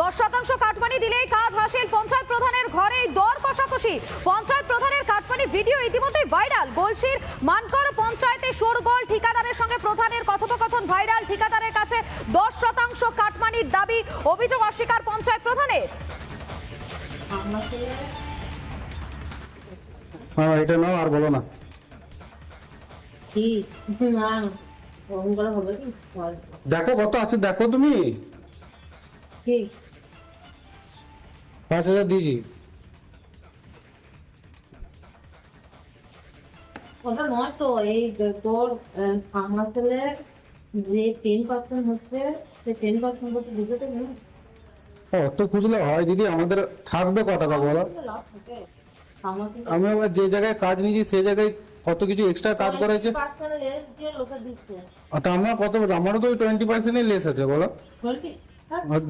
10% cut money দিলেই কাজ হাসিল। পঞ্চায়েত প্রধানের ঘরেই দর কষাকষি। পঞ্চায়েত প্রধানের কাটমানি ভিডিও ইতিমধ্যেই ভাইরাল। গলসির মানকর পঞ্চায়েতে শোরগোল, ঠিকাদারের সঙ্গে প্রধানের কথোপকথন ভাইরাল। ঠিকাদারের কাছে 10% কাটমানির দাবি, অভিযোগ অস্বীকার পঞ্চায়েত প্রধানের। এটা নাও আর বলো না। দেখো কত আছে, দেখো তুমি। 5,000 দিয়েছি। ওটা নয় তো, এই তোর ফার্মাসেলের যে 10% হচ্ছে, সে 10% করতে বুঝতে নেই। অত খুঁজলে হয় দিদি? আমাদের থাকবে কত টাকা বলো? আমি আবার যে জায়গায় কাজ নিয়েছি সেই জায়গায় কত কিছু এক্সট্রা কাজ করেছে। আমার কত, আমারও তো 20% লেস আছে বলো।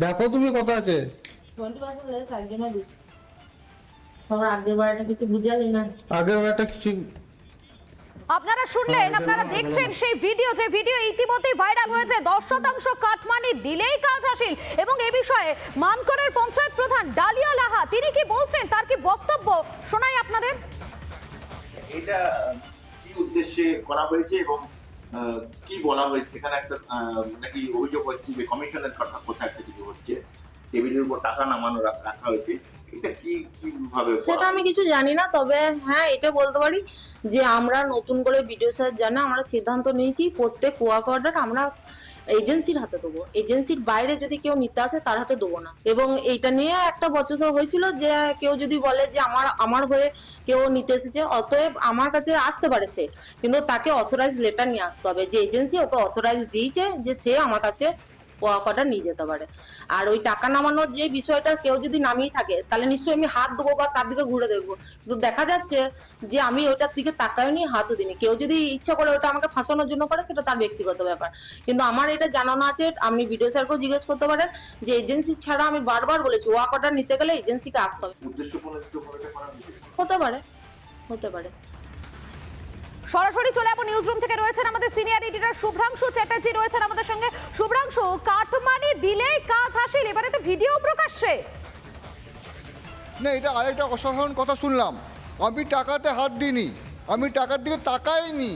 দেখো তুমি কত আছে। 20% লেস একজনের দিচ্ছে। আগের বারটা কিছু বুঝালি না। আগের বারটা কিছু আপনারা শুনলেন, আপনারা দেখছেন সেই ভিডিও, যে ভিডিও ইতিমধ্যেই ভাইরাল হয়েছে। 10% কাটমানি দিলেই কাজ হাসিল। এবং এই বিষয়ে মানকরের পঞ্চায়েত প্রধান ডালিয়া লাহা তিনি কি বলছেন, তার কি বক্তব্য শোনাই আপনাদের। এটা কি উদ্দেশ্যে করা হয়েছে এবং কি বলা হয়েছে? এখানে একটা নাকি অভিযোগ হচ্ছে যে কমিশনের কথা কোথায় একটা কিছু হচ্ছে, টেবিলের উপর টাকা নামানো রাখা হয়েছে। এটা কি কিভাবে? সেটা আমি কিছু জানি না, তবে হ্যাঁ এটা বলতে পারি যে আমরা নতুন করে বিডিও স্যার জানে আমরা সিদ্ধান্ত নিয়েছি প্রত্যেক ওয়ার্ক অর্ডার আমরা এজেন্সির হাতে দেবো। এজেন্সির বাইরে যদি কেউ নিতে আসে তার হাতে দেবো না। এবং এইটা নিয়ে একটা বচসা হয়েছিল যে কেউ যদি বলে যে আমার হয়ে কেউ নিতে এসেছে, অতএব আমার কাছে আসতে পারে সে, কিন্তু তাকে অথরাইজ লেটার নিয়ে আসতে হবে যে এজেন্সি ওকে অথরাইজ দিয়েছে যে সে আমার কাছে ওয়ার্ক অর্ডার নিয়ে যেতে পারে। আর ওই টাকা নামানোর যে বিষয়টা কেউ যদি নামিয়ে থাকে তাহলে নিশ্চয়ই আমি হাত দেবো বা তার দিকে ঘুরে দেখবো, কিন্তু দেখা যাচ্ছে যে আমি ওইটার দিকে তাকাই নি, হাতও দিনি। কেউ যদি ইচ্ছা করে ওটা আমাকে ফাঁসানোর জন্য করে সেটা তার ব্যক্তিগত ব্যাপার, কিন্তু আমার এটা জানানো আছে। আপনি ভিডিও স্যারকেও জিজ্ঞেস করতে পারেন যে এজেন্সি ছাড়া আমি বারবার বলেছি ওয়ার্ক অর্ডার নিতে গেলে এজেন্সিকে আসতে হবে। হতে পারে, হতে পারে। সরাসরি চলে যাবো নিউজ রুম থেকে। রয়েছেন আমাদের সিনিয়র এডিটর শুভ্রাংশু চ্যাটার্জি, রয়েছেন আমাদের সঙ্গে। শুভ্রাংশু, কাটমানি দিলেই কাজ হাসিল, এবারে তো ভিডিও প্রকাশ্যে। না, এটা আরেকটা অসাধারণ কথা শুনলাম। আমি টাকাতে হাত দিইনি, আমি টাকার দিকে তাকাইনি।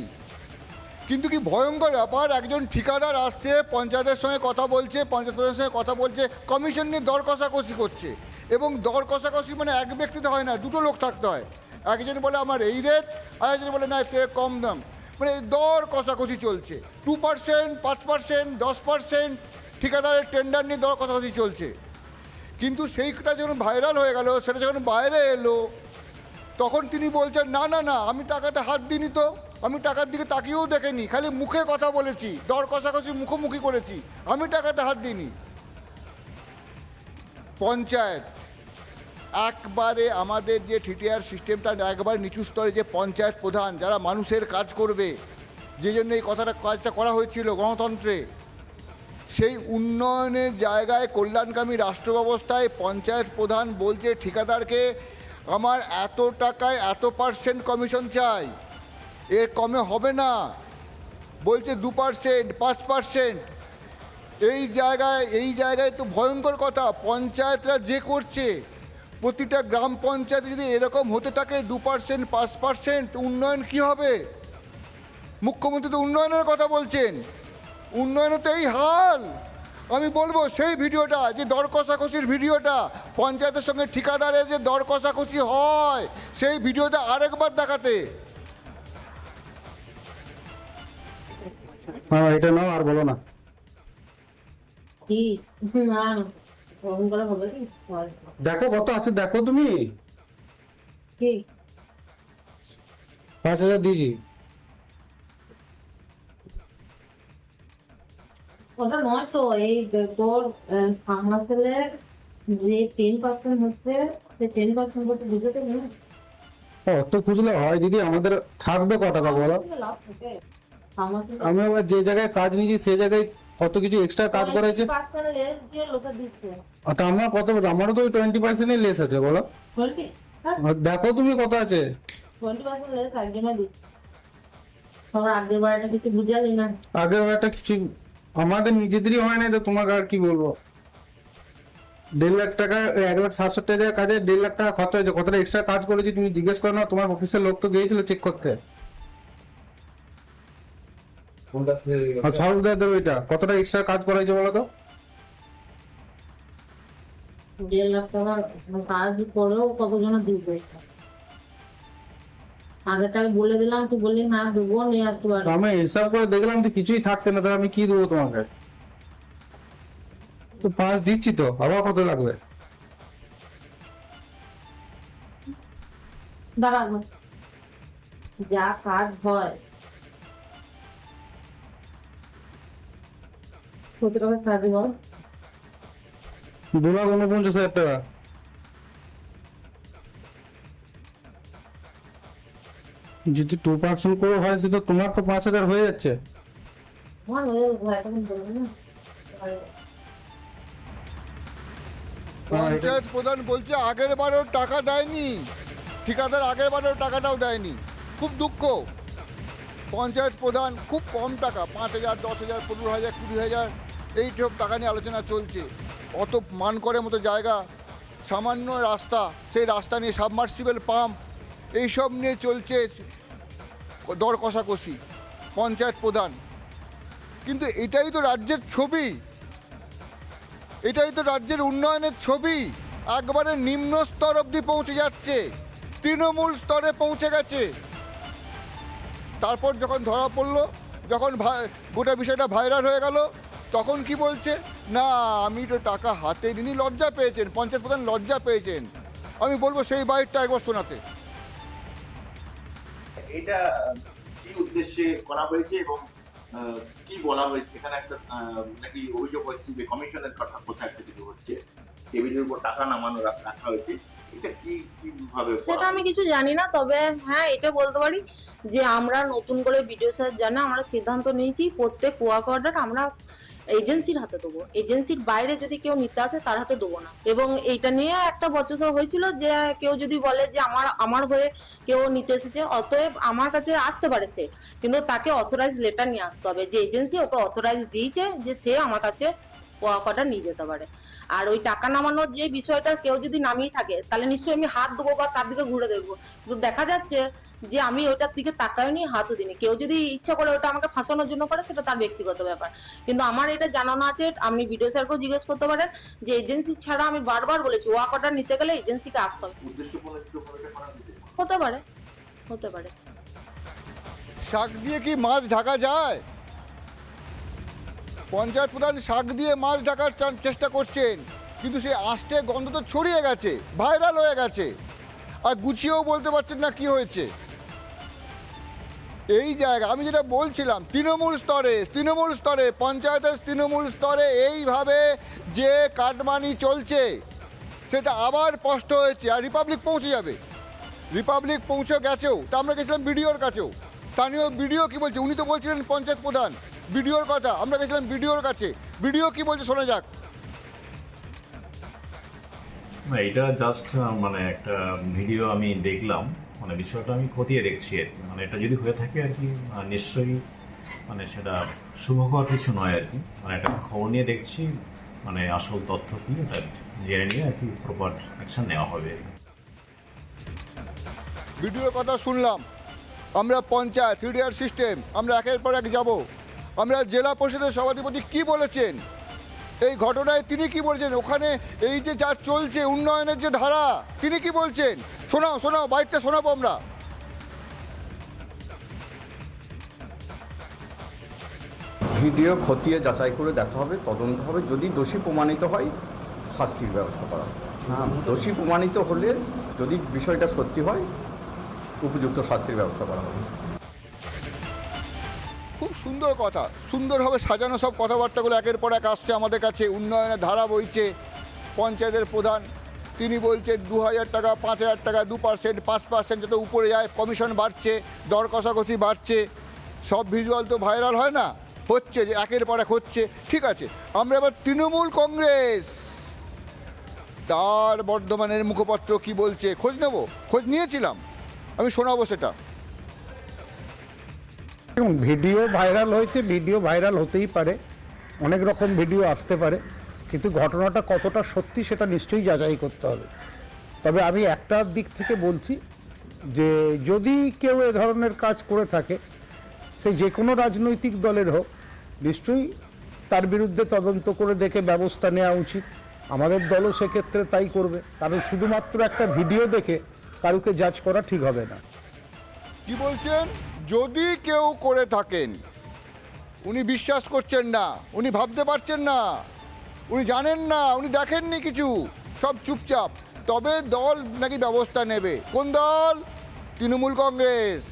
কিন্তু কি ভয়ঙ্কর ব্যাপার, একজন ঠিকাদার আসছে, পঞ্চায়েতের সঙ্গে কথা বলছে, পঞ্চায়েতের সঙ্গে কথা বলছে, কমিশন নিয়ে দর কষাকষি করছে। এবং দর কষাকষি মানে এক ব্যক্তিতে হয় না, দুটো লোক থাকতে হয়। একজন বলে আমার এই রেট, আর একজন বলে না এর কম দাম। মানে দর কষাকষি চলছে। 2%, 5%, 10% ঠিকাদারের টেন্ডার নিয়ে দর কষাকষি চলছে। কিন্তু সেইটা যখন ভাইরাল হয়ে গেল, সেটা যখন বাইরে এলো, তখন তিনি বলছেন না না না আমি টাকাতে হাত দিইনি, তো আমি টাকার দিকে তাকিয়েও দেখেনি, খালি মুখে কথা বলেছি, দর কষাকষি মুখোমুখি করেছি, আমি টাকাতে হাত দিইনি। পঞ্চায়েত একবারে আমাদের যে ঠিটিআর সিস্টেমটা একবার নিচু স্তরে, যে পঞ্চায়েত প্রধান যারা মানুষের কাজ করবে, যে জন্য এই কাজটা করা হয়েছিল গণতন্ত্রে, সেই উন্নয়নের জায়গায় কল্যাণকামী রাষ্ট্র ব্যবস্থায় পঞ্চায়েত প্রধান বলছে ঠিকাদারকে আমার এত টাকায় এত % কমিশন চাই, এর কমে হবে না। বলছে 2%, 5%। এই জায়গায় তো ভয়ঙ্কর কথা। পঞ্চায়েতরা যে করছে, প্রতিটা গ্রাম পঞ্চায়েতে যদি এরকম হতে থাকে 2%, 5%, উন্নয়ন কি হবে? মুখ্যমন্ত্রী তো উন্নয়নের কথা বলছেন, উন্নয়নে তো এই হাল। আমি বলবো সেই ভিডিওটা, যে দর কষাকষির ভিডিওটা, পঞ্চায়েতের সঙ্গে ঠিকাদারের যে দর কষাকষি হয়, সেই ভিডিওটা আরেকবার দেখাতে। এটা নাও আর বলো না। দেখো কত আছে, দেখো তুমি। 5,000 দিয়েছি। ওটা নয় তো, এই তোর ফার্মাসেলের যে 10% হচ্ছে, সে 10% করতে বুঝতে নেই। অত খুঁজলে হয় দিদি? আমাদের থাকবে কত টাকা বলো? আমি আবার যে জায়গায় কাজ নিয়েছি সেই জায়গায় কত কিছু এক্সট্রা কাজ করেছে। আমার কত, আমারও তো 20% লেস আছে বলো। দেখো তুমি কত আছে। 20% লেস একজনের দিচ্ছে। আগের বারটা কিছু বুঝালি না। আগের বারটা কিছু আমাদের নিজেদেরই হয় না, তো তোমাকে আর কি বলবো। 1.5 লাখ টাকা 1,60,000 টাকার কাজে 1.5 লাখ টাকা খরচ হয়েছে, কতটা এক্সট্রা কাজ করেছি তুমি জিজ্ঞেস করো না? তোমার অফিসের লোক তো গিয়েছিল চেক করতে। সর্বদাদের ওইটা কতটা এক্সট্রা কাজ করা হয়েছে বলো তো? 1.5 লাখ টাকার কাজ করেও কতজনের দিবে? আগে টাকা বলে দিলাম, তুই বললি না দেবো নিয়ে আসতে পারবো। আমি হিসাব করে দেখলাম তো কিছুই থাকছে না, তাহলে আমি কি দেবো তোমাকে? তো 5 দিচ্ছি তো, আবার কত লাগবে? দাঁড়াবো, যা কাজ হয় কত টাকা কাজ হয়? 2,49,000 টাকা। যদি 2% করে হয় সেটা তোমার তো 5,000 হয়ে যাচ্ছে। আমার হয়ে যাবে, এখন বলবো না। পঞ্চায়েত প্রধান বলছে আগের বারেও টাকা দেয়নি, ঠিকাদার আগের বারেও টাকাটাও দেয়নি। খুব দুঃখ। পঞ্চায়েত প্রধান খুব কম টাকা, 5,000, 10,000, 15,000, 20,000 এই সব টাকা নিয়ে আলোচনা চলছে। অত মান করার মতো জায়গা, সামান্য রাস্তা, সেই রাস্তা নিয়ে সাবমার্সিবল পাম্প এইসব নিয়ে চলছে দর কষাকষি পঞ্চায়েত প্রধান। কিন্তু এটাই তো রাজ্যের ছবি, এটাই তো রাজ্যের উন্নয়নের ছবি। একবারে নিম্ন স্তর অবধি পৌঁছে যাচ্ছে, তৃণমূল স্তরে পৌঁছে গেছে। তারপর যখন ধরা পড়লো, যখন গোটা বিষয়টা ভাইরাল হয়ে গেল, তখন কি বলছে? না আমি তো টাকা হাতে নিনি। লজ্জা পেয়েছেন পঞ্চায়েত প্রধান, লজ্জা পেয়েছেন। আমি বলবো সেই বাইকটা একবার শোনাতে। এটা কি উদ্দেশ্যে করা হয়েছে এবং কি বলা হয়েছে? এখানে একটা নাকি অভিযোগ হচ্ছে যে কমিশনের কথা কোথায় একটা কিছু হচ্ছে, টেবিলের উপর টাকা নামানো রাখা হয়েছে। এটা কিভাবে? সেটা আমি কিছু জানি না, তবে হ্যাঁ এটা বলতে পারি যে আমরা নতুন করে ভিডিও স্যার জানা আমরা সিদ্ধান্ত নিয়েছি প্রত্যেক ওয়ার্ক অর্ডার আমরা এজেন্সির হাতে দেবো। এজেন্সির বাইরে যদি কেউ নিতে আসে তার হাতে দেবো না। এবং এইটা নিয়ে একটা বচসা হয়েছিল যে কেউ যদি বলে যে আমার হয়ে কেউ নিতে এসেছে, অতএব আমার কাছে আসতে পারে সে, কিন্তু তাকে অথরাইজ লেটার নিয়ে আসতে হবে যে এজেন্সি ওকে অথরাইজ দিয়েছে যে সে আমার কাছে ওয়ার্ক অর্ডার নিয়ে যেতে পারে। আর ওই টাকা নামানোর যে বিষয়টা কেউ যদি নামিয়ে থাকে তাহলে নিশ্চয়ই আমি হাত দেবো বা তার দিকে ঘুরে দেখবো, কিন্তু দেখা যাচ্ছে যে আমি ওইটার দিকে তাকাইনি, হাতও দিনি। কেউ যদি ইচ্ছা করে ওটা আমাকে ফাঁসানোর জন্য করে সেটা তার ব্যক্তিগত ব্যাপার, কিন্তু আমার এটা জানানো আছে। আপনি ভিডিও স্যারকেও জিজ্ঞেস করতে পারেন যে এজেন্সি ছাড়া আমি বারবার বলেছি ওয়ার্ক অর্ডার নিতে গেলে এজেন্সিকে আসতে হবে। হতে পারে, হতে পারে। শাক দিয়ে কি মাছ ঢাকা যায়? পঞ্চায়েত প্রধান শাক দিয়ে মাছ ঢাকার চেষ্টা করছেন, কিন্তু সেই আষ্টে গন্ধ তো ছড়িয়ে গেছে, ভাইরাল হয়ে গেছে, আর গুছিয়েও বলতে পারছেন না কি হয়েছে। এই জায়গা আমি যেটা বলছিলাম, তৃণমূল স্তরে পঞ্চায়েতের তৃণমূল স্তরে এইভাবে যে কাটমানি চলছে সেটা আবার স্পষ্ট হয়েছে। আর রিপাবলিক পৌঁছে যাবে, রিপাবলিক পৌঁছে গেছেও। তা আমরা গেছিলাম বিডিওর কাছেও, স্থানীয় বিডিও কি বলছে? উনি তো বলছিলেন পঞ্চায়েত প্রধান, বিডিওর কথা। আমরা গেছিলাম বিডিওর কাছে, বিডিও কি বলছে শোনা যাক। না, এটা জাস্ট মানে একটা ভিডিও আমি দেখলাম, মানে বিষয়টা আমি খতিয়ে দেখছি আর কি। মানে এটা যদি হয়ে থাকে আর কি নিশ্চয়ই মানে সেটা শুভকর কিছু নয় আর কি। মানে একটা খবর নিয়ে দেখছি, মানে আসল তথ্য কি ওটা জেনে নিয়ে আর কি প্রপার অ্যাকশন নেওয়া হবে আর কি। ভিডিওর কথা শুনলাম। আমরা পঞ্চায়েত ফিডিআর সিস্টেম আমরা একের পর এক যাব। আমরা জেলা পরিষদের সভাধিপতি কি বলেছেন এই ঘটনায়, তিনি কি বলছেন? ওখানে এই যে যা চলছে উন্নয়নের যে ধারা, তিনি কি বলছেন? শোনাও বাইকটা শোনাবো আমরা। ভিডিও খতিয়ে যাচাই করে দেখা হবে, তদন্ত হবে। যদি দোষী প্রমাণিত হয় শাস্তির ব্যবস্থা করা হবে। হ্যাঁ, দোষী প্রমাণিত হলে যদি বিষয়টা সত্যি হয় উপযুক্ত শাস্তির ব্যবস্থা করা হবে। খুব সুন্দর কথা, সুন্দরভাবে সাজানো সব কথাবার্তাগুলো একের পর এক আসছে আমাদের কাছে। উন্নয়নের ধারা বইছে। পঞ্চায়েতের প্রধান তিনি বলছেন 2,000 টাকা, 5,000 টাকা, 2%, 5% যত উপরে যায় কমিশন বাড়ছে, দর কষাকষি বাড়ছে। সব ভিজুয়াল তো ভাইরাল হয় না, হচ্ছে যে একের পর এক হচ্ছে। ঠিক আছে, আমরা এবার তৃণমূল কংগ্রেস তার বর্ধমানের মুখপাত্র কি বলছে খোঁজ নেব, খোঁজ নিয়েছিলাম, আমি শোনাবো সেটা। ভিডিও ভাইরাল হয়েছে, ভিডিও ভাইরাল হতেই পারে, অনেক রকম ভিডিও আসতে পারে। কিন্তু ঘটনাটা কতটা সত্যি সেটা নিশ্চয়ই যাচাই করতে হবে। তবে আমি একটা দিক থেকে বলছি যে যদি কেউ এ ধরনের কাজ করে থাকে, সে যে কোনো রাজনৈতিক দলের হোক, নিশ্চয়ই তার বিরুদ্ধে তদন্ত করে দেখে ব্যবস্থা নেওয়া উচিত। আমাদের দলও সেক্ষেত্রে তাই করবে, কারণ শুধুমাত্র একটা ভিডিও দেখে কারুকে জাজ করা ঠিক হবে না। কি বলছেন? যদি কেউ করে থাকেন, উনি বিশ্বাস করছেন না, উনি ভাবতে পারছেন না, উনি জানেন না, উনি দেখেননি কিছু, সব চুপচাপ, তবে দল নাকি ব্যবস্থা নেবে। কোন দল? তৃণমূল কংগ্রেস,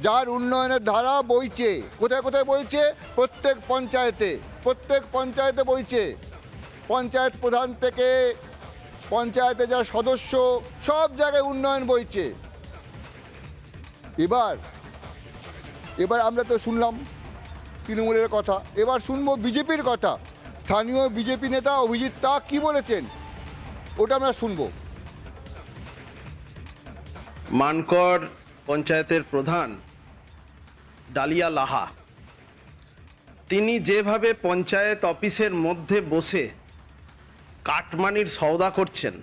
যার উন্নয়নের ধারা বইছে। কোথায় কোথায় বইছে? প্রত্যেক পঞ্চায়েতে বইছে। পঞ্চায়েত প্রধান থেকে পঞ্চায়েতে যারা সদস্য, সব জায়গায় উন্নয়ন বইছে। এবার আমরা তো শুনলাম তৃণমূলের কথা, এবার শুনবো বিজেপির কথা। স্থানীয় বিজেপি নেতা অভিজিৎ তাক কি বলেছেন, ওটা আমরা শুনবো। মানকর পঞ্চায়েতের প্রধান ডালিয়া লাহা, তিনি যেভাবে পঞ্চায়েত অফিসের মধ্যে বসে কাটমানির সওদা করছেন,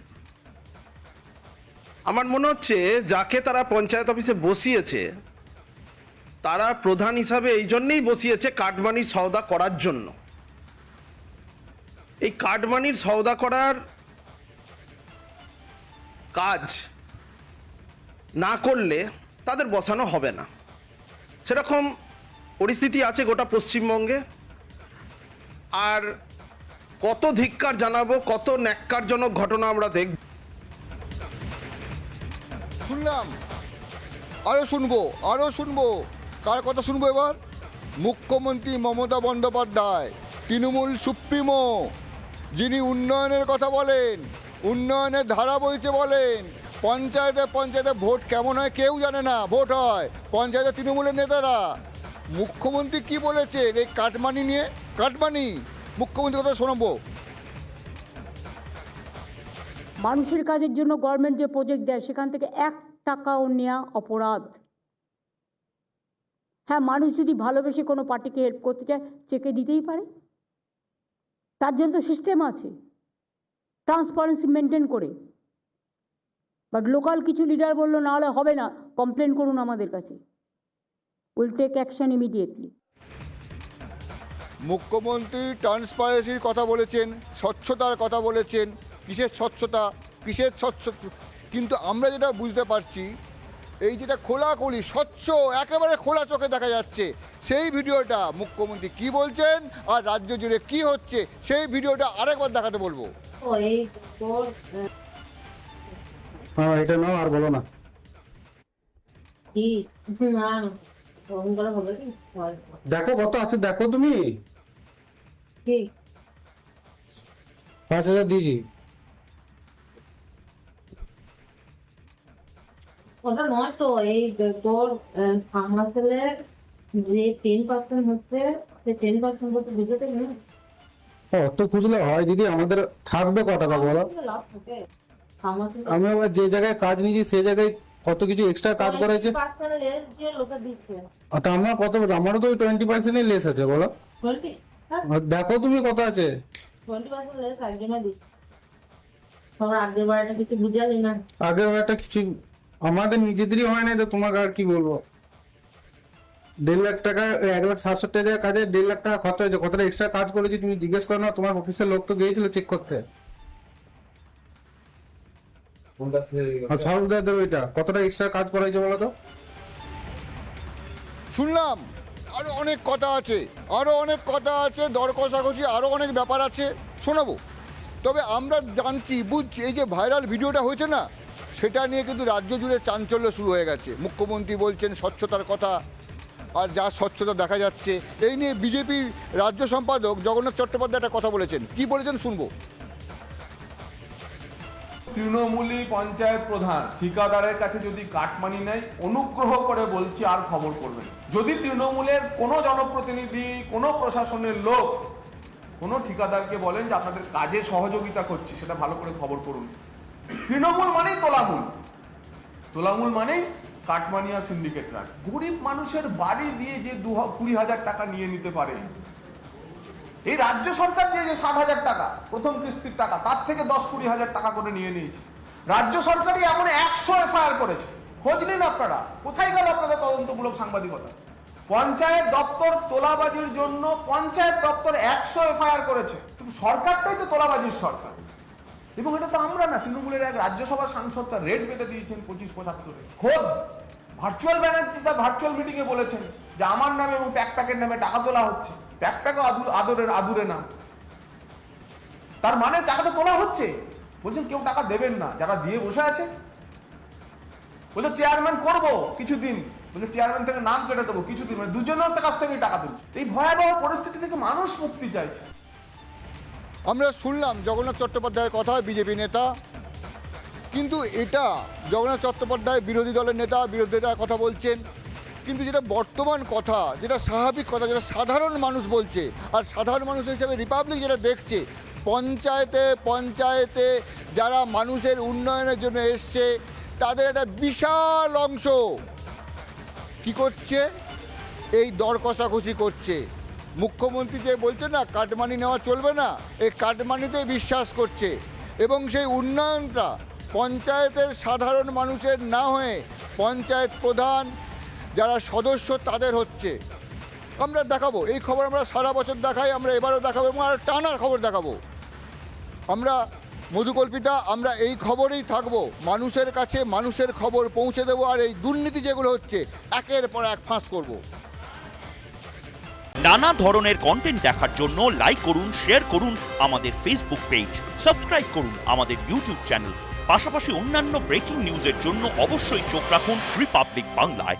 আমার মনে হচ্ছে যাকে তারা পঞ্চায়েত অফিসে বসিয়েছে তারা প্রধান হিসাবে এই জন্যেই বসিয়েছে কাটমানির সওদা করার জন্য। এই কাটমানির সওদা করার কাজ না করলে তাদের বসানো হবে না, সেরকম পরিস্থিতি আছে গোটা পশ্চিমবঙ্গে। আর কত ধিক্কার জানাবো, কত ন্যাক্কারজনক ঘটনা আমরা দেখব। শুনলাম, আরও শুনবো। কার কথা শুনবো এবার? মুখ্যমন্ত্রী মমতা বন্দ্যোপাধ্যায়, তৃণমূল সুপ্রিমো, যিনি উন্নয়নের কথা বলেন, উন্নয়নের ধারা বইছে বলেন। পঞ্চায়েতে ভোট কেমন হয় কেউ জানে না, ভোট হয় পঞ্চায়েতে তৃণমূলের নেতারা। মুখ্যমন্ত্রী কি বলেছেন এই কাটমানি নিয়ে? মুখ্যমন্ত্রী কথা শোনাবো। মানুষের কাজের জন্য গভর্নমেন্ট যে প্রজেক্ট দেয় সেখান থেকে 1 টাকাও নেওয়া অপরাধ। হ্যাঁ, মানুষ যদি ভালোবেসে কোনো পার্টিকে হেল্প করতে চায়, চেকে দিতেই পারে, তার জন্য তো সিস্টেম আছে, ট্রান্সপারেন্সি মেনটেন করে। বাট লোকাল কিছু লিডার বললো না হলে হবে না, কমপ্লেন করুন আমাদের কাছে, উইল টেক অ্যাকশন ইমিডিয়েটলি। মুখ্যমন্ত্রী ট্রান্সপারেন্সির কথা বলেছেন, স্বচ্ছতার কথা বলেছেন। কিসের স্বচ্ছতা? কিন্তু আমরা যেটা বুঝতে পারছি, এই যেটা খোলাখুলি স্বচ্ছ, একেবারে খোলা চোখে দেখা যাচ্ছে, সেই ভিডিওটা মুখ্যমন্ত্রী কি বলছেন আর রাজ্য জুড়ে কি হচ্ছে, সেই ভিডিওটা আরেকবার দেখাতে বলবো। হ্যাঁ, এটা নাও, আর বলো না। দেখো কত আছে, দেখো তুমি। 5,000 দিয়েছি। ওটা নয় তো, এই তোর সামাসেলের যে 10% হচ্ছে, সে 10% করতে বুঝতে না। অত খুঁজলে হয় দিদি? আমাদের থাকবে ক টাকা বলো? লাভ থাকে। আমি আবার যে জায়গায় কাজ নিয়েছি সেই জায়গায় কত কিছু এক্সট্রা কাজ করেছে। তো আমার কত, আমারও তো ওই 20% লেস আছে বলো। দেখো তুমি কত আছে। 20% লেস একজনের দিচ্ছে। তোমরা আগের বারটা কিছু বুঝালি না। আগের বারটা কিছু আমাদের নিজেদেরই হয় না, তো তোমাকে আর কি বলবো। 1.5 লাখ টাকা, 1,60,000 টাকার কাজে 1.5 লাখ টাকা খরচ হয়েছে। কতটা এক্সট্রা কাজ করেছি তুমি জিজ্ঞেস করো না? তোমার অফিসের লোক তো গিয়েছিল চেক করতে। ওইটা কতটা এক্সট্রা কাজ করা হয়েছে বলো তো? শুনলাম আরও অনেক কথা আছে, দর কষাকষি আরও অনেক ব্যাপার আছে, শোনাবো। তবে আমরা জানছি, বুঝছি, এই যে ভাইরাল ভিডিওটা হয়েছে না, সেটা নিয়ে কিন্তু রাজ্য জুড়ে চাঞ্চল্য শুরু হয়ে গেছে। মুখ্যমন্ত্রী বলছেন স্বচ্ছতার কথা, আর যা স্বচ্ছতা দেখা যাচ্ছে, এই নিয়ে বিজেপির রাজ্য সম্পাদক জগন্নাথ চট্টোপাধ্যায় একটা কথা বলেছেন। কি বলেছেন শুনবো। তৃণমূলী পঞ্চায়েত প্রধান ঠিকাদারের কাছে যদি কাটমানি নেয়, অনুগ্রহ করে বলছি আর খবর করবেন। যদি তৃণমূলের কোনো জনপ্রতিনিধি, কোনো প্রশাসনের লোক কোনো ঠিকাদারকে বলেন যে আপনাদের কাজে সহযোগিতা করছি, সেটা ভালো করে খবর করুন। তৃণমূল মানেই তোলামূল মানেই কাটমানিয়া সিন্ডিকেট রাজ। গরিব মানুষের বাড়ি দিয়ে যে 20,000 টাকা নিয়ে নিতে পারে, এই রাজ্য সরকার যে 60,000 টাকা প্রথম কিস্তির টাকা, তার থেকে 10-20,000 টাকা করে নিয়ে নিয়েছে। রাজ্য সরকারই এমন 100 এফআইআর করেছে। খোঁজ নিন আপনারা, কোথায় গেল আপনাদের তদন্তমূলক সাংবাদিকতা? পঞ্চায়েত দপ্তর তোলাবাজির জন্য পঞ্চায়েত দপ্তর 100 এফআইআর করেছে। কিন্তু সরকারটাই তো তোলাবাজির সরকার। এবং এটা তো আমরা না, তৃণমূলের এক রাজ্যসভার সাংসদ তার রেট বেঁধে দিয়েছেন 25-75-এ। খোদ ভার্চুয়াল ব্যানার্জি তার ভার্চুয়াল মিটিংয়ে বলেছেন যে আমার নামে এবং প্যাকের নামে টাকা তোলা হচ্ছে। প্যাকও আদুরে নাম, তার মানে টাকাটা তোলা হচ্ছে। বলছেন কেউ টাকা দেবেন না, যারা দিয়ে বসে আছে। বলছে চেয়ারম্যান করবো কিছুদিন, বলছে চেয়ারম্যান থেকে নাম কেটে দেবো কিছুদিন, মানে দুজনের কাছ থেকেই টাকা তুলছে। এই ভয়াবহ পরিস্থিতি থেকে মানুষ মুক্তি চাইছে। আমরা শুনলাম জগন্নাথ চট্টোপাধ্যায়ের কথা, বিজেপি নেতা, কিন্তু এটা জগন্নাথ চট্টোপাধ্যায় বিরোধী দলের নেতা, বিরোধীরা কথা বলছেন, কিন্তু যেটা বর্তমান কথা, যেটা স্বাভাবিক কথা, যেটা সাধারণ মানুষ বলছে, আর সাধারণ মানুষ হিসেবে রিপাবলিক যেটা দেখছে, পঞ্চায়েতে যারা মানুষের উন্নয়নের জন্য এসছে তাদের একটা বিশাল অংশ কি করছে, এই দর কষাকষি করছে। মুখ্যমন্ত্রী যে বলছে না কাটমানি নেওয়া চলবে না, এই কাটমানিতে বিশ্বাস করছে এবং সেই উন্নয়নটা পঞ্চায়েতের সাধারণ মানুষের না হয়ে পঞ্চায়েত প্রধান যারা সদস্য তাদের হচ্ছে। আমরা দেখাবো এই খবর, আমরা সারা বছর দেখাই, আমরা এবারও দেখাবো এবং আর টানার খবর দেখাবো। আমরা মধুকল্পিতা, আমরা এই খবরেই থাকবো, মানুষের কাছে মানুষের খবর পৌঁছে দেবো, আর এই দুর্নীতি যেগুলো হচ্ছে একের পর এক ফাঁস করব। নানা ধরনের কন্টেন্ট দেখার জন্য লাইক করুন, শেয়ার করুন আমাদের ফেসবুক পেজ, সাবস্ক্রাইব করুন আমাদের ইউটিউব চ্যানেল। পাশাপাশি অন্যান্য ব্রেকিং নিউজের জন্য অবশ্যই চোখ রাখুন রিপাবলিক বাংলায়।